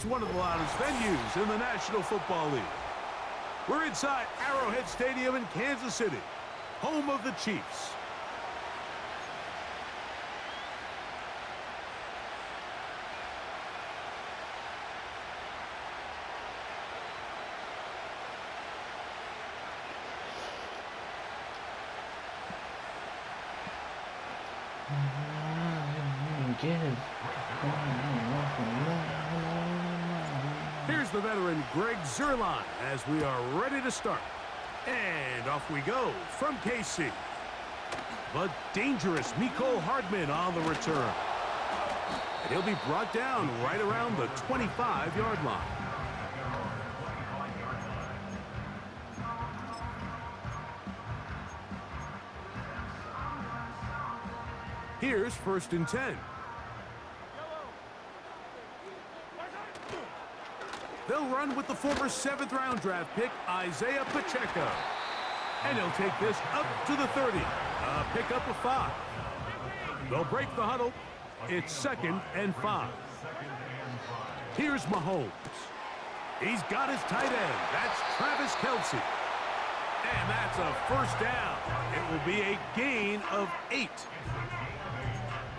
It's one of the loudest venues in the National Football League. We're inside Arrowhead Stadium in Kansas City, home of the Chiefs. Here's the veteran Greg Zuerlein as we are ready to start. And off we go from KC. The dangerous Mecole Hardman on the return. And he'll be brought down right around the 25-yard line. Here's 1st and 10. They'll run with the former 7th-round draft pick, Isaiah Pacheco. And he'll take this up to the 30. A pickup of 5. They'll break the huddle. It's 2nd and 5. Here's Mahomes. He's got his tight end. That's Travis Kelce. And that's a 1st down. It will be a gain of 8.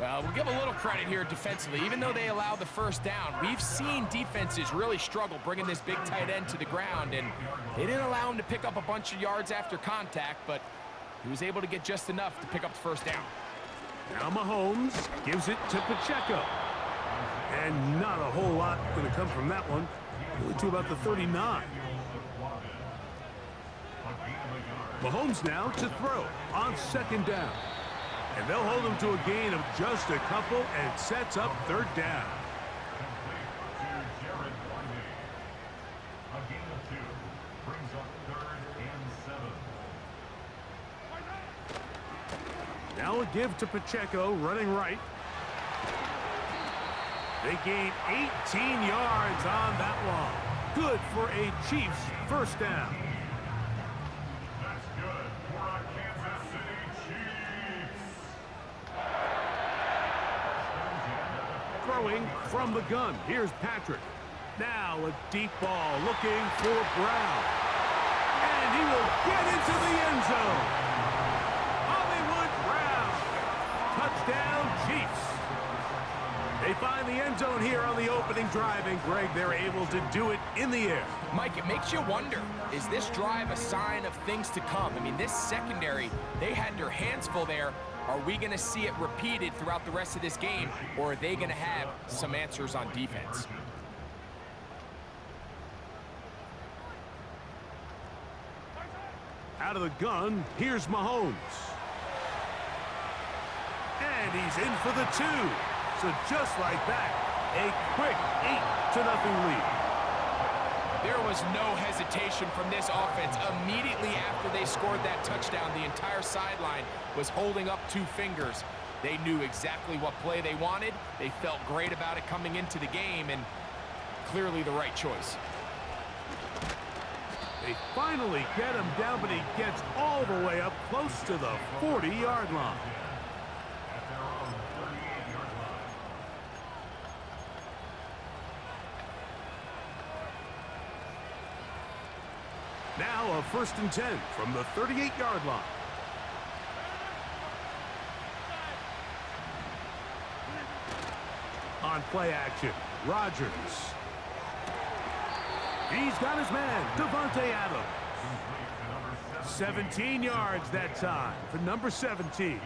Well, we'll give a little credit here defensively. Even though they allowed the 1st down, we've seen defenses really struggle bringing this big tight end to the ground, and they didn't allow him to pick up a bunch of yards after contact, but he was able to get just enough to pick up the 1st down. Now Mahomes gives it to Pacheco. And not a whole lot going to come from that one. Only to about the 39. Mahomes now to throw on 2nd down. And they'll hold him to a gain of just a couple and sets up 3rd down. Now a give to Pacheco, running right. They gain 18 yards on that one. Good for a Chiefs 1st down. Throwing from the gun. Here's Patrick. Now a deep ball looking for Brown. And he will get into the end zone. Hollywood Brown. Touchdown Chiefs. They find the end zone here on the opening drive, and Greg, they're able to do it in the air. Mike, it makes you wonder, is this drive a sign of things to come? I mean, this secondary, they had their hands full there. Are we going to see it repeated throughout the rest of this game, or are they going to have some answers on defense? Out of the gun, here's Mahomes. And he's in for the 2. So just like that, a quick 8-0 lead. There was no hesitation from this offense. Immediately after they scored that touchdown, the entire sideline was holding up 2 fingers. They knew exactly what play they wanted. They felt great about it coming into the game, and clearly the right choice. They finally get him down, but he gets all the way up close to the 40-yard line. Now a 1st and 10 from the 38-yard line. On play action, Rodgers. He's got his man, Devontae Adams. 17 yards that time for number 17.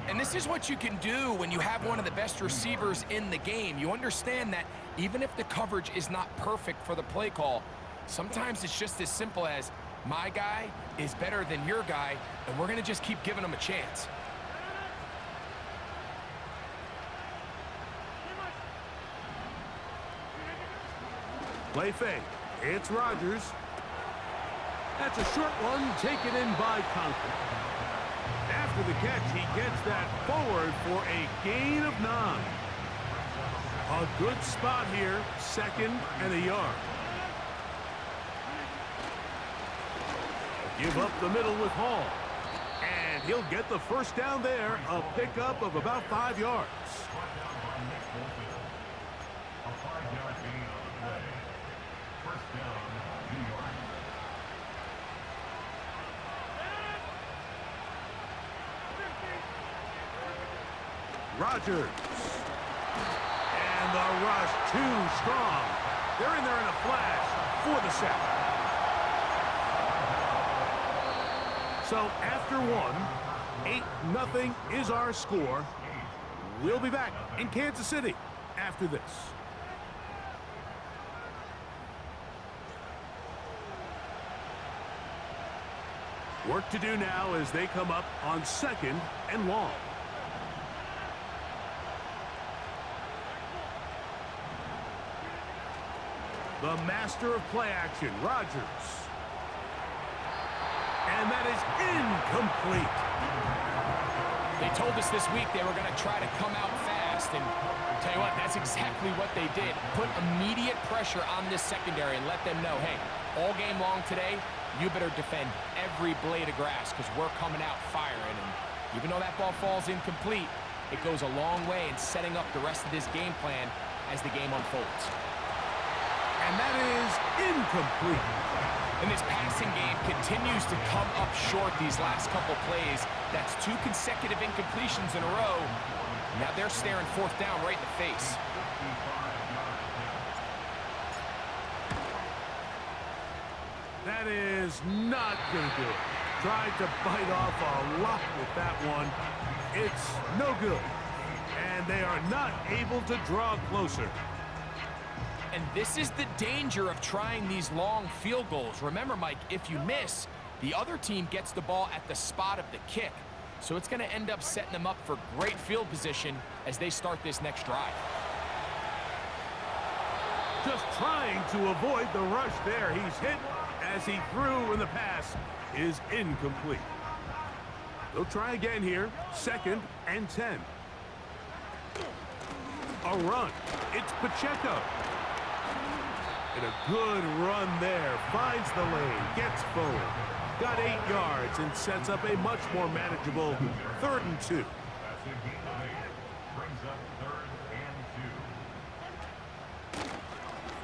And this is what you can do when you have one of the best receivers in the game. You understand that even if the coverage is not perfect for the play call, sometimes it's just as simple as, my guy is better than your guy, and we're going to just keep giving him a chance. Play fake. It's Rodgers. That's a short one taken in by Conklin. After the catch, he gets that forward for a gain of 9. A good spot here, 2nd and a yard. Give up the middle with Hall. And he'll get the 1st down there, a pickup of about 5 yards. Rodgers. And the rush too strong. They're in there in a flash for the sack. So after one, 8-0 is our score. We'll be back in Kansas City after this. Work to do now as they come up on 2nd and long. The master of play action, Rodgers. And that is incomplete. They told us this week they were going to try to come out fast, and tell you what, that's exactly what they did. Put immediate pressure on this secondary and let them know, hey, all game long today, you better defend every blade of grass because we're coming out firing. And even though that ball falls incomplete, it goes a long way in setting up the rest of this game plan as the game unfolds. And that is incomplete. And this passing game continues to come up short these last couple plays. That's 2 consecutive incompletions in a row. Now they're staring 4th down right in the face. That is not going to do it. Tried to bite off a lot with that one. It's no good. And they are not able to draw closer. And this is the danger of trying these long field goals. Remember, Mike, if you miss, the other team gets the ball at the spot of the kick. So it's going to end up setting them up for great field position as they start this next drive. Just trying to avoid the rush there. He's hit as he threw, and the pass is incomplete. They'll try again here. 2nd and 10. A run. It's Pacheco. And a good run there. Finds the lane. Gets forward. Got 8 yards and sets up a much more manageable 3rd and 2.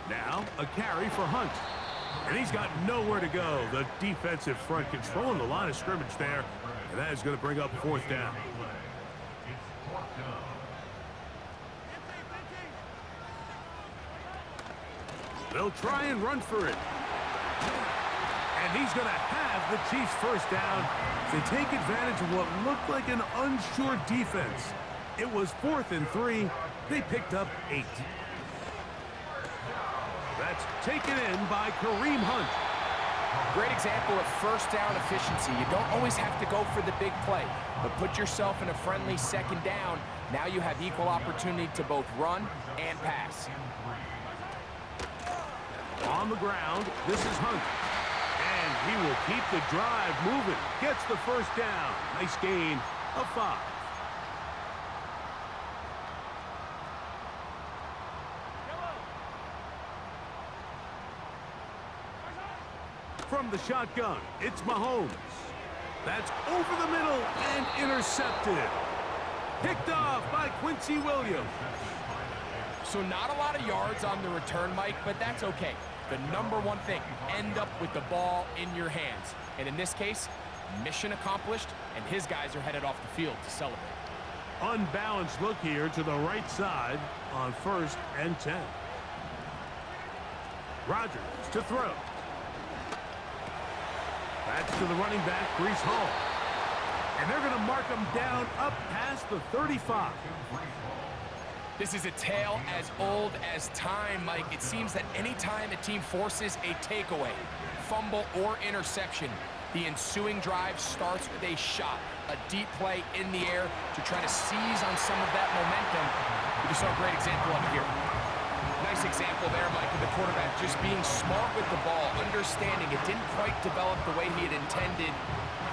Now a carry for Hunt. And he's got nowhere to go. The defensive front controlling the line of scrimmage there. And that is going to bring up 4th down. They'll try and run for it. And he's going to have the Chiefs' 1st down. They take advantage of what looked like an unsure defense. It was 4th and 3. They picked up 8. That's taken in by Kareem Hunt. Great example of 1st down efficiency. You don't always have to go for the big play, but put yourself in a friendly 2nd down. Now you have equal opportunity to both run and pass. On the ground, this is Hunt. And he will keep the drive moving. Gets the 1st down. Nice gain of 5. From the shotgun, it's Mahomes. That's over the middle and intercepted. Picked off by Quincy Williams. So not a lot of yards on the return, Mike, but that's okay. The number one thing, end up with the ball in your hands. And in this case, mission accomplished, and his guys are headed off the field to celebrate. Unbalanced look here to the right side on 1st and 10. Rodgers to throw. That's to the running back, Breece Hall. And they're going to mark him down up past the 35. This is a tale as old as time, Mike. It seems that any time a team forces a takeaway, fumble, or interception, the ensuing drive starts with a shot, a deep play in the air to try to seize on some of that momentum. We just saw a great example of it here. Nice example there, Mike, of the quarterback just being smart with the ball, understanding it didn't quite develop the way he had intended.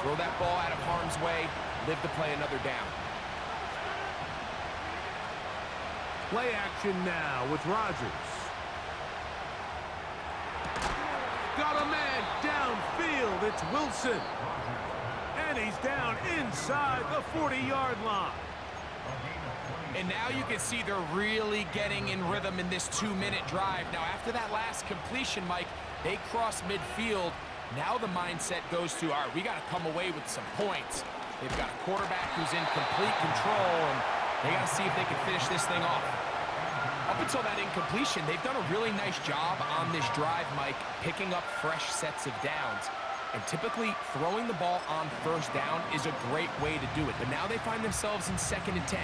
Throw that ball out of harm's way, live to play another down. Play action now with Rodgers. Got a man downfield. It's Wilson. And he's down inside the 40-yard line. And now you can see they're really getting in rhythm in this 2-minute drive. Now, after that last completion, Mike, they cross midfield. Now the mindset goes to, all right, we got to come away with some points. They've got a quarterback who's in complete control, and They got to see if they can finish this thing off. Up until that incompletion, they've done a really nice job on this drive, Mike, picking up fresh sets of downs. And typically, throwing the ball on first down is a great way to do it. But now they find themselves in 2nd and 10.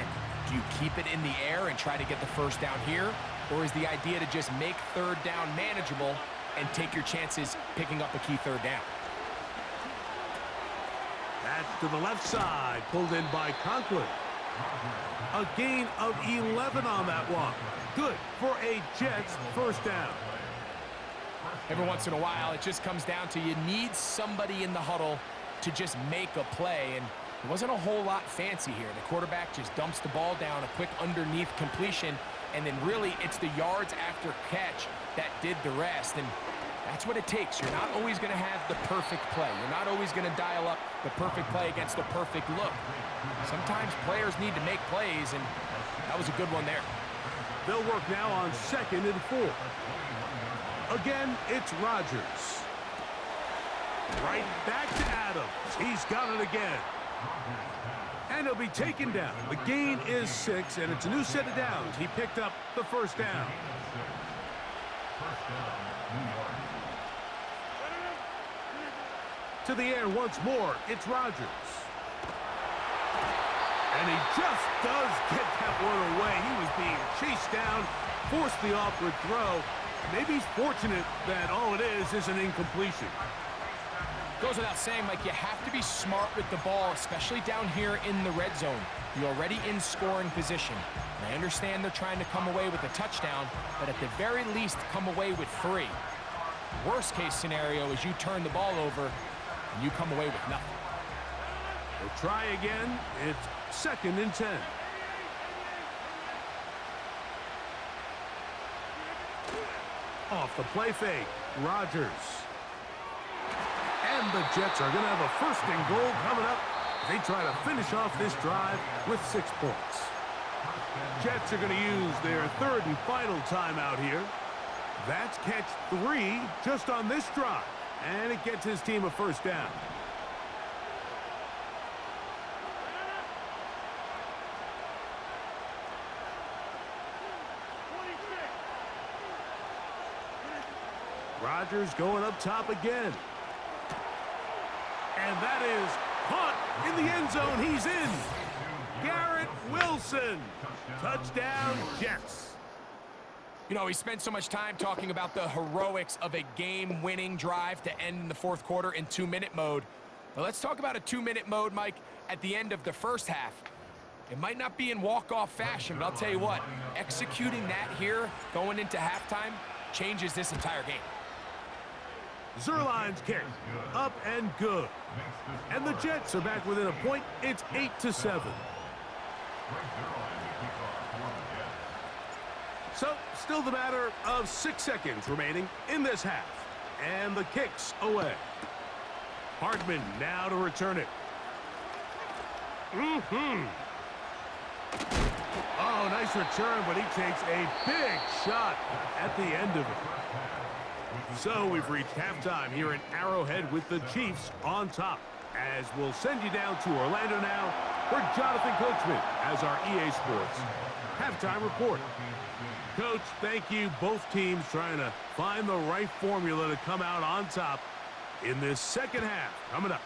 Do you keep it in the air and try to get the first down here? Or is the idea to just make 3rd down manageable and take your chances picking up a key 3rd down? That's to the left side, pulled in by Conklin. A gain of 11 on that one. Good for a Jets first down. Every once in a while, it just comes down to you need somebody in the huddle to just make a play, and it wasn't a whole lot fancy here. The quarterback just dumps the ball down, a quick underneath completion, and then really it's the yards after catch that did the rest, and that's what it takes. You're not always going to have the perfect play. You're not always going to dial up the perfect play against the perfect look. Sometimes players need to make plays, and that was a good one there. They'll work now on 2nd and 4. Again, it's Rodgers. Right back to Adams. He's got it again. And he'll be taken down. The gain is 6, and it's a new set of downs. He picked up the first down. To the air once more, it's Rodgers. And he just does get that one away. He was being chased down, forced the awkward throw. Maybe he's fortunate that all it is an incompletion. Goes without saying, Mike, you have to be smart with the ball, especially down here in the red zone. You're already in scoring position. And I understand they're trying to come away with a touchdown, but at the very least, come away with 3. Worst case scenario is you turn the ball over and you come away with nothing. They'll try again. It's 2nd and 10. Off the play fake, Rodgers. And the Jets are going to have a 1st and goal coming up. They try to finish off this drive with 6 points. Jets are going to use their 3rd and final timeout here. That's catch 3 just on this drive. And it gets his team a first down. Rodgers going up top again. And that is caught in the end zone. He's in. Garrett Wilson. Touchdown, Jets. You know, we spent so much time talking about the heroics of a game-winning drive to end in the 4th quarter in 2-minute mode. But let's talk about a 2-minute mode, Mike, at the end of the first half. It might not be in walk-off fashion, but I'll tell you what, executing that here going into halftime changes this entire game. Zerline's kick, up and good. And the Jets are back within a point. It's 8-7. So, still the matter of 6 seconds remaining in this half. And the kick's away. Hardman now to return it. Oh, nice return, but he takes a big shot at the end of it. So we've reached halftime here in Arrowhead with the Chiefs on top. As we'll send you down to Orlando now for Jonathan Coachman as our EA Sports halftime report. Coach, thank you. Both teams trying to find the right formula to come out on top in this second half. Coming up.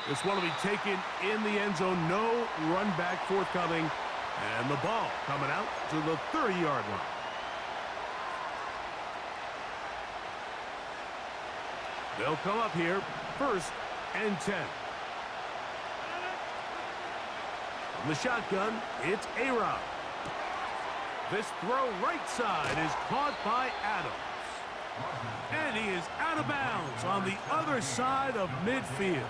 This one will be taken in the end zone. No run back forthcoming. And the ball coming out to the 30-yard line. They'll come up here, 1st and 10. From the shotgun, it's A-Rod. This throw right side is caught by Adams. And he is out of bounds on the other side of midfield.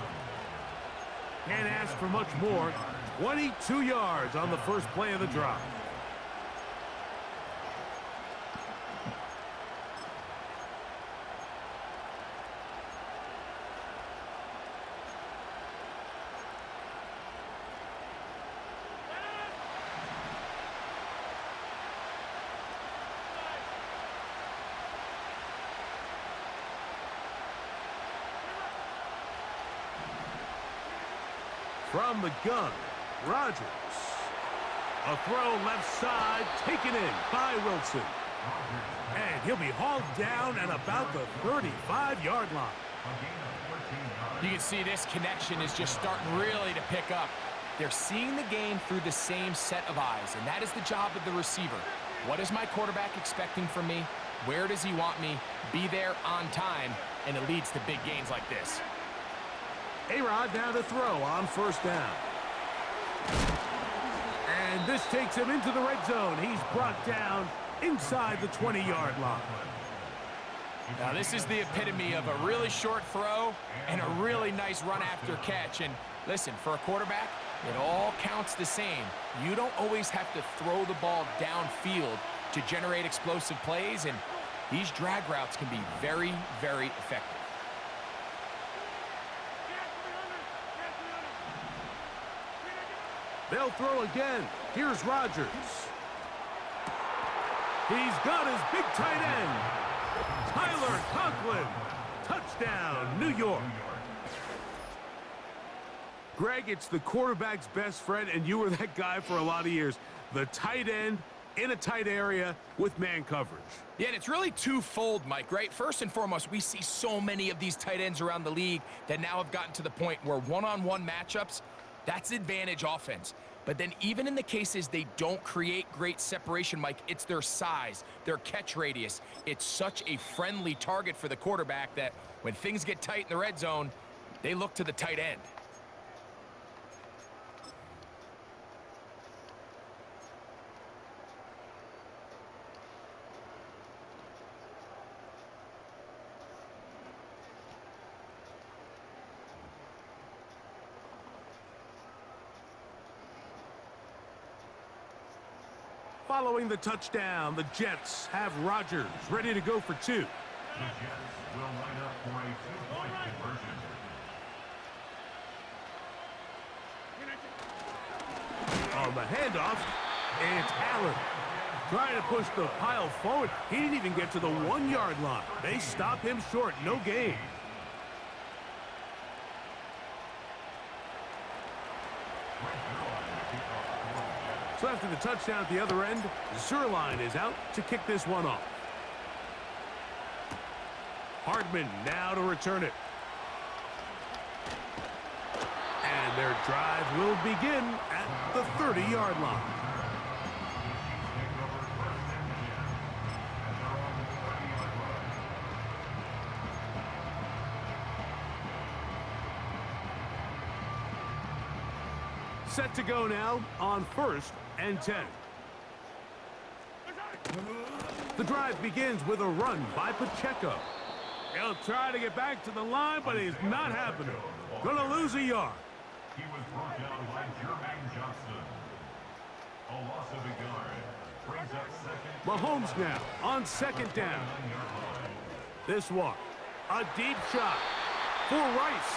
Can't ask for much more. 22 yards on the first play of the drive. From the gun, Rodgers. A throw left side, taken in by Wilson. And he'll be hauled down at about the 35-yard line. You can see this connection is just starting really to pick up. They're seeing the game through the same set of eyes, and that is the job of the receiver. What is my quarterback expecting from me? Where does he want me? Be there on time, and it leads to big gains like this. A-Rod now to throw on first down. And this takes him into the red zone. He's brought down inside the 20-yard line. Now, this is the epitome of a really short throw and a really nice run after catch. And listen, for a quarterback, it all counts the same. You don't always have to throw the ball downfield to generate explosive plays, and these drag routes can be very, very effective. They'll throw again. Here's Rodgers. He's got his big tight end. Tyler Conklin. Touchdown, New York. Greg, it's the quarterback's best friend, and you were that guy for a lot of years. The tight end in a tight area with man coverage. Yeah, and it's really twofold, Mike, right? First and foremost, we see so many of these tight ends around the league that now have gotten to the point where one-on-one matchups, that's advantage offense. But then even in the cases they don't create great separation, Mike, it's their size, their catch radius. It's such a friendly target for the quarterback that when things get tight in the red zone, they look to the tight end. Following the touchdown, the Jets have Rodgers ready to go for two. The Jets will line up for a two-point conversion. On the handoff, it's Allen. Trying to push the pile forward. He didn't even get to the 1-yard line. They stop him short. No gain. So after the touchdown at the other end, Zerline is out to kick this one off. Hardman now to return it. And their drive will begin at the 30-yard line. Set to go now on 1st and 10. The drive begins with a run by Pacheco. He'll try to get back to the line, but it's not happening. Gonna lose a yard. He was brought down by Jermaine Johnson. A loss of a yard. Brings up second. Mahomes now on 2nd down. This one, a deep shot for Rice.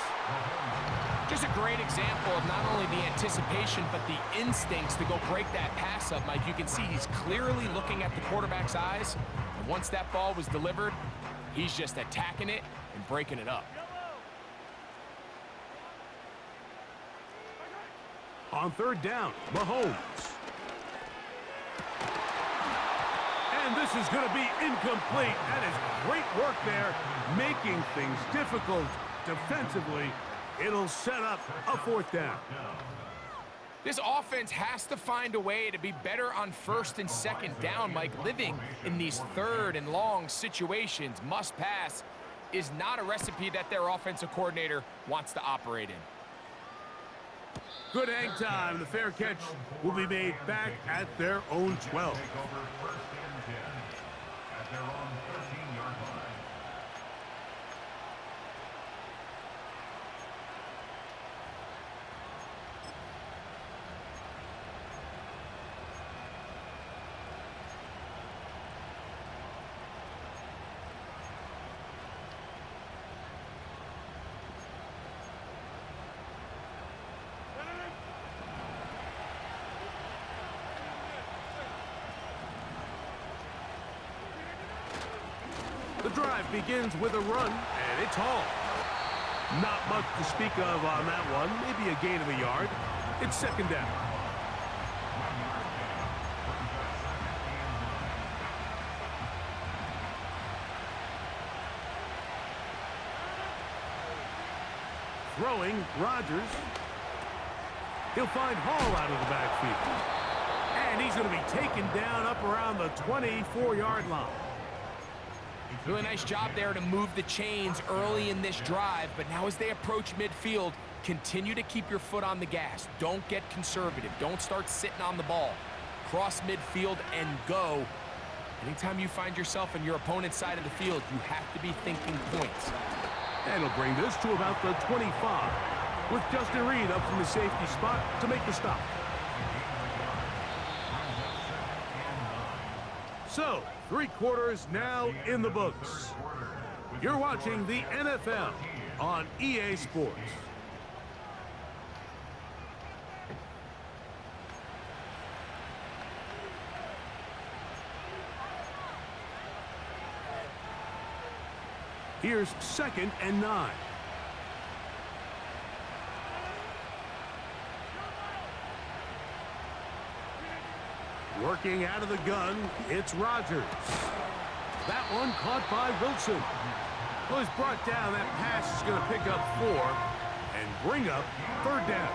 Just a great example of not only the anticipation, but the instincts to go break that pass up, Mike. You can see he's clearly looking at the quarterback's eyes. And once that ball was delivered, he's just attacking it and breaking it up. On 3rd down, Mahomes. And this is going to be incomplete. That is great work there, making things difficult defensively. It'll set up a 4th down. This offense has to find a way to be better on 1st and 2nd down, Mike. Living in these 3rd and long situations, must pass, is not a recipe that their offensive coordinator wants to operate in. Good hang time. The fair catch will be made back at their own 12. Take over 1st and 10 at their own 13-yard line. The drive begins with a run, and it's hauled. Not much to speak of on that one. Maybe a gain of a yard. It's second down. Throwing, Rodgers. He'll find Hall out of the backfield. And he's going to be taken down up around the 24-yard line. Really nice job there to move the chains early in this drive, but now as they approach midfield, continue to keep your foot on the gas. Don't get conservative. Don't start sitting on the ball. Cross midfield and go. Anytime you find yourself on your opponent's side of the field, you have to be thinking points. That'll bring this to about the 25, with Justin Reed up from the safety spot to make the stop. So, 3 quarters now in the books. You're watching the NFL on EA Sports. Here's 2nd and 9. Working out of the gun, it's Rodgers. That one caught by Wilson. Well, he's brought down. That pass is going to pick up 4 and bring up 3rd down.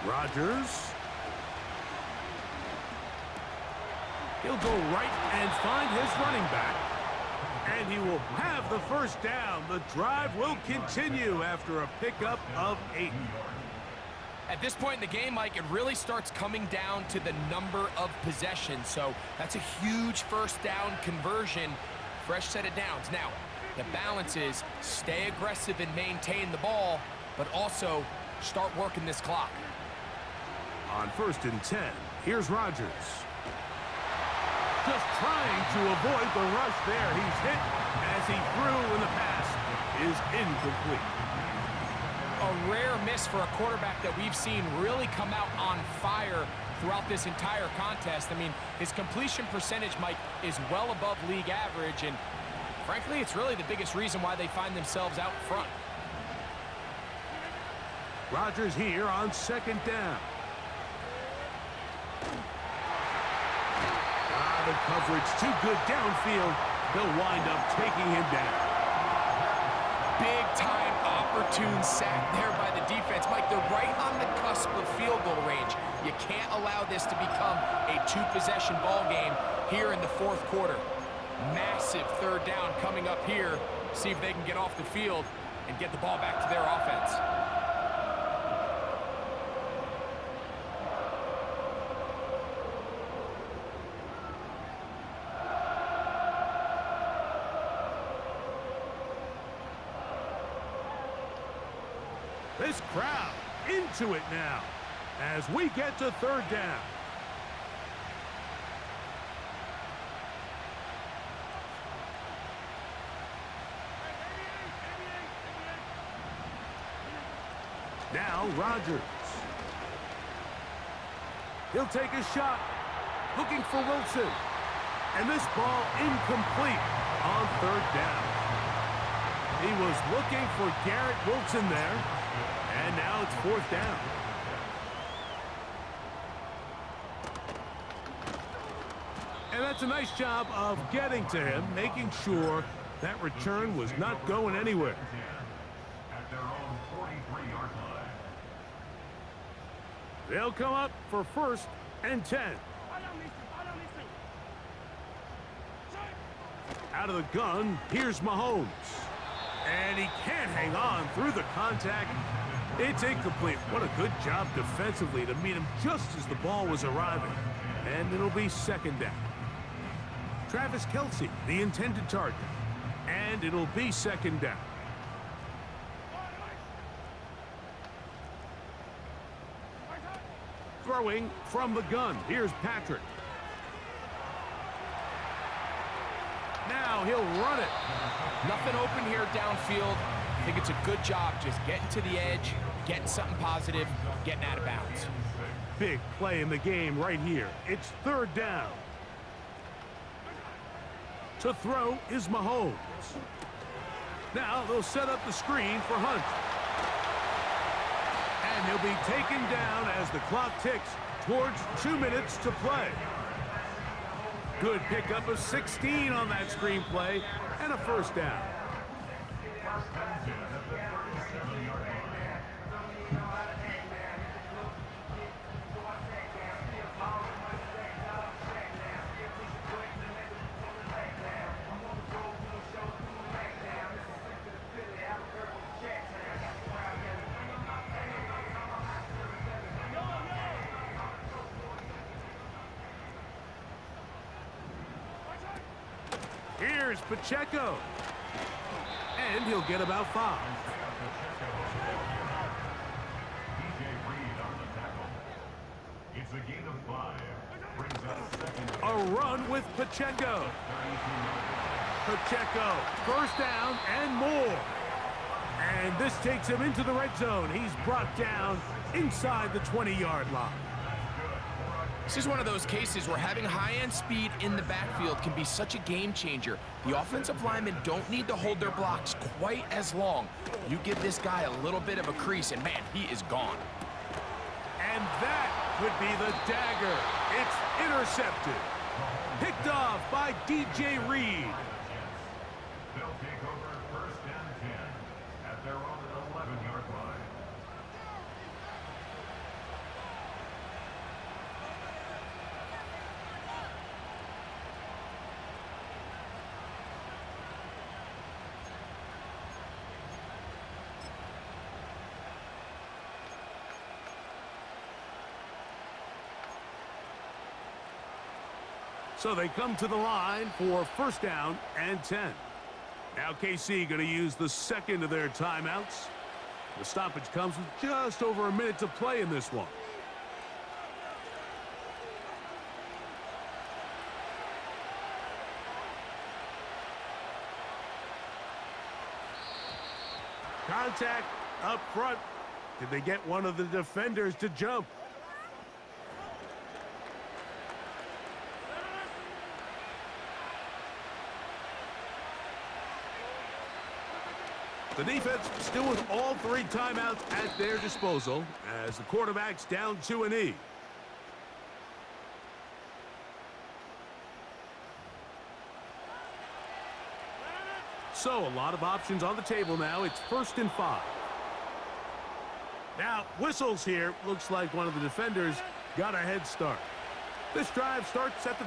Rodgers. He'll go right and find his running back. And he will have the 1st down. The drive will continue after a pickup of 8. At this point in the game, Mike, it really starts coming down to the number of possessions. So that's a huge 1st down conversion. Fresh set of downs. Now, the balance is stay aggressive and maintain the ball, but also start working this clock. On 1st and 10, here's Rodgers. Just trying to avoid the rush there. He's hit as he threw, and the pass is incomplete. A rare miss for a quarterback that we've seen really come out on fire throughout this entire contest. I mean, his completion percentage, Mike, is well above league average, and frankly, it's really the biggest reason why they find themselves out front. Rodgers here on 2nd down. The coverage too good downfield. They'll wind up taking him down. Big-time opportune sack there by the defense. Mike, they're right on the cusp of field goal range. You can't allow this to become a 2-possession ball game here in the 4th quarter. Massive 3rd down coming up here. See if they can get off the field and get the ball back to their offense. This crowd into it now as we get to 3rd down. Now Rodgers. He'll take a shot, looking for Wilson. And this ball incomplete on 3rd down. He was looking for Garrett Wilson there. And now it's 4th down. And that's a nice job of getting to him, making sure that return was not going anywhere. At their own 43-yard line. They'll come up for 1st and 10. Out of the gun, here's Mahomes. And he can't hang on through the contact. It's incomplete. What a good job defensively to meet him just as the ball was arriving. And it'll be 2nd down. Travis Kelce, the intended target. And it'll be 2nd down. Throwing from the gun. Here's Patrick. Now he'll run it. Nothing open here downfield. I think it's a good job just getting to the edge, getting something positive, getting out of bounds. big play in the game right here. It's third down. To throw is Mahomes. Now they'll set up the screen for Hunt. And he'll be taken down as the clock ticks towards 2 minutes to play. Good pickup of 16 on that screenplay and a first down. Here's Pacheco. And he'll get about 5. It's a gain of 5. Brings up second. A run with Pacheco. Pacheco, first down and more. And this takes him into the red zone. He's brought down inside the 20-yard line. This is one of those cases where having high-end speed in the backfield can be such a game changer. The offensive linemen don't need to hold their blocks quite as long. You give this guy a little bit of a crease, and man, he is gone. And that could be the dagger. It's intercepted. Picked off by DJ Reed. They'll take over first and 10 at their own 11-yard line. So they come to the line for first down and 10. Now KC going to use the second of their timeouts. The stoppage comes with just over a minute to play in this one. Contact up front. Did they get one of the defenders to jump? The defense still with all 3 timeouts at their disposal as the quarterback's down to a knee. So a lot of options on the table now. It's first and 5. Now whistles here. Looks like one of the defenders got a head start. This drive starts at the